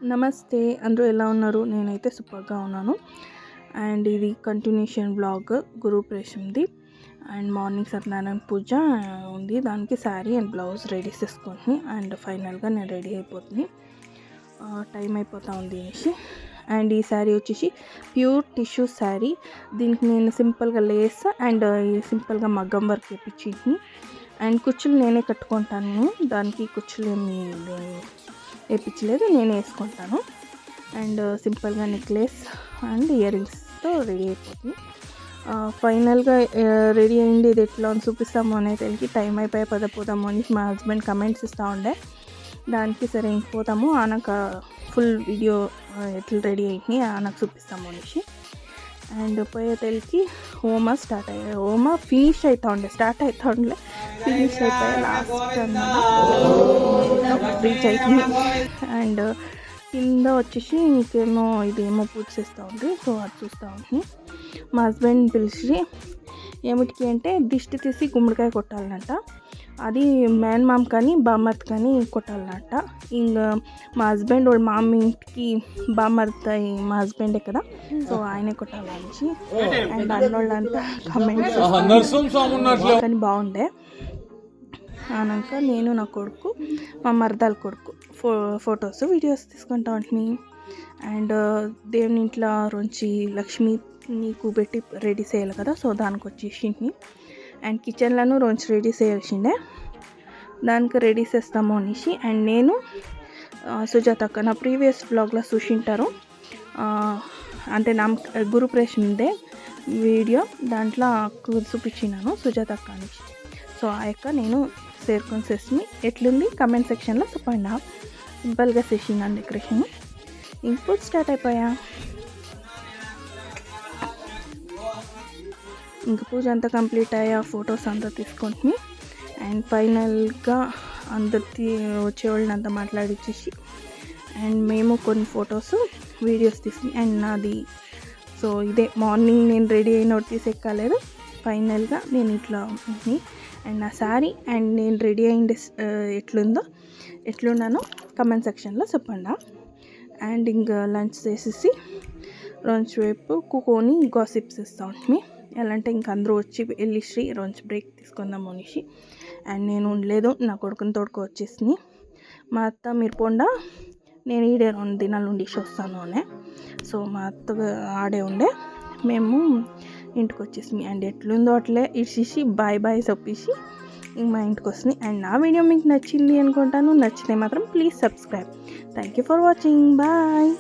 నమస్తే, అందరూ ఎలా ఉన్నారు? నేనైతే సూపర్గా ఉన్నాను. అండ్ ఇది కంటిన్యూషన్ బ్లాగ్ గురుప్రవేశంది. అండ్ మార్నింగ్ సత్యనారాయణ పూజ ఉంది, దానికి శారీ అండ్ బ్లౌజ్ రెడీ చేసుకొని అండ్ ఫైనల్గా నేను రెడీ అయిపోతుంది. టైం అయిపోతూ ఉంది అనేసి. అండ్ ఈ శారీ వచ్చేసి ప్యూర్ టిష్యూ శారీ. దీనికి నేను సింపుల్గా లేస్ అండ్ సింపుల్గా మగ్గం వర్క్ వేయించింది. అండ్ కుచ్చులు నేనే కట్టుకుంటాను, దానికి కుచ్చులు ఏమి వేయించలేదు, నేనే వేసుకుంటాను. అండ్ సింపుల్గా నెక్లెస్ అండ్ ఇయర్ రింగ్స్తో రెడీ అయిపోతుంది. ఫైనల్గా రెడీ అయ్యింది, ఇది ఎట్లా అని చూపిస్తాము అనేది టైం అయిపోయి పోదాము అని మా హస్బెండ్ కమెంట్స్ ఇస్తూ ఉండే. దానికి సరే ఇంకపోతాము ఆనక ఫుల్ వీడియో ఎట్లా రెడీ అయ్యి ఆనకు చూపిస్తాము అనేసి. అండ్ పోయే తెలికి హోమ స్టార్ట్ అయ్యాయి. హోమ ఫినిష్ అవుతూ ఉండే, స్టార్ట్ అవుతూ ఉండే, ఫినిష్ అయిపోయి లాస్ట్ రీచ్ అవుతుంది. అండ్ కింద వచ్చేసి ఇంకేమో ఇదేమో పూజ చేస్తూ ఉంది, సో అది చూస్తూ ఉంటుంది. మా హస్బెండ్ పిలిచి ఏమిటికి అంటే దిష్టి తీసి గుమ్మడికాయ కొట్టాలంట. అది మ్యాన్ మామ్ కానీ బామ్మర్త్ కానీ కొట్టాలన్నట్ట. ఇంకా మా హస్బెండ్ వాళ్ళ మామ ఇంటికి బామ్మర్త్ మా హస్బెండే కదా, సో ఆయనే కొట్టాలని. అండ్ అన్నోళ్ళంతా కమెంట్స్ కానీ బాగుండే. అన్నాక నేను నా కొడుకు మా మరదల కొడుకు ఫొటోస్ వీడియోస్ తీసుకుంటా ఉంటుంది. అండ్ దేవుని ఇంట్లో నుంచి లక్ష్మిని కూబెట్టి రెడీ చేయాలి కదా, సో దానికి వచ్చేసింది. అండ్ కిచెన్లను రోజు రెడీ చేయాల్సిందే, దానికి రెడీ చేస్తాము అనేసి. అండ్ నేను సుజాత అక్క నా ప్రీవియస్ బ్లాగ్లో చూసింటారు, అంటే నా గురుప్రవేశం ఉందే వీడియో, దాంట్లో చూపించినాను సుజాత అక్క అనేసి. సో ఆ యొక్క నేను చేరుకొని చేసి ఎట్లుంది కమెంట్ సెక్షన్లో చెప్పండి. సింపుల్గా చేసినాను డెకరేషన్. ఇంకో స్టార్ట్ అయిపోయా. ఇంక పూజ అంతా కంప్లీట్ అయ్యా, ఫొటోస్ అంతా తీసుకొని అండ్ ఫైనల్గా అందరి వచ్చేవాళ్ళని అంతా మాట్లాడిచ్చేసి అండ్ మేము కొన్ని ఫొటోస్ వీడియోస్ తీసుకుని అండ్ నాది. సో ఇదే మార్నింగ్ నేను రెడీ అయిన తీసెక్కలేదు, ఫైనల్గా నేను ఇట్లా ఉంది. అండ్ నా శారీ అండ్ నేను రెడీ అయింది ఎట్లున్నానో కమెంట్ సెక్షన్లో చెప్పండి. అండ్ ఇంకా లంచ్ చేసేసి లంచ్ వైపు కూకొని గాసిప్స్ ఇస్తూ ఉంటుంది. ఎలా అంటే ఇంక అందరూ వచ్చి వెళ్ళి లంచ్ బ్రేక్ తీసుకుందాం అనేసి. అండ్ నేను ఉండలేదు, నా కొడుకుని తోడుకో వచ్చేసి మా అత్త మీరు పోండా నేను ఈడే 2 దినాలు ఉండేసి వస్తాను అనే. సో మా అత్త ఆడే ఉండే, మేము ఇంటికి వచ్చేసి అండ్ ఎట్లుందో అట్లే ఇచ్చేసి బాయ్ చెప్పేసి మా ఇంటికి వస్తుంది. అండ్ నా వీడియో మీకు నచ్చింది అనుకుంటాను, నచ్చితే మాత్రం please subscribe. Thank you for watching, bye.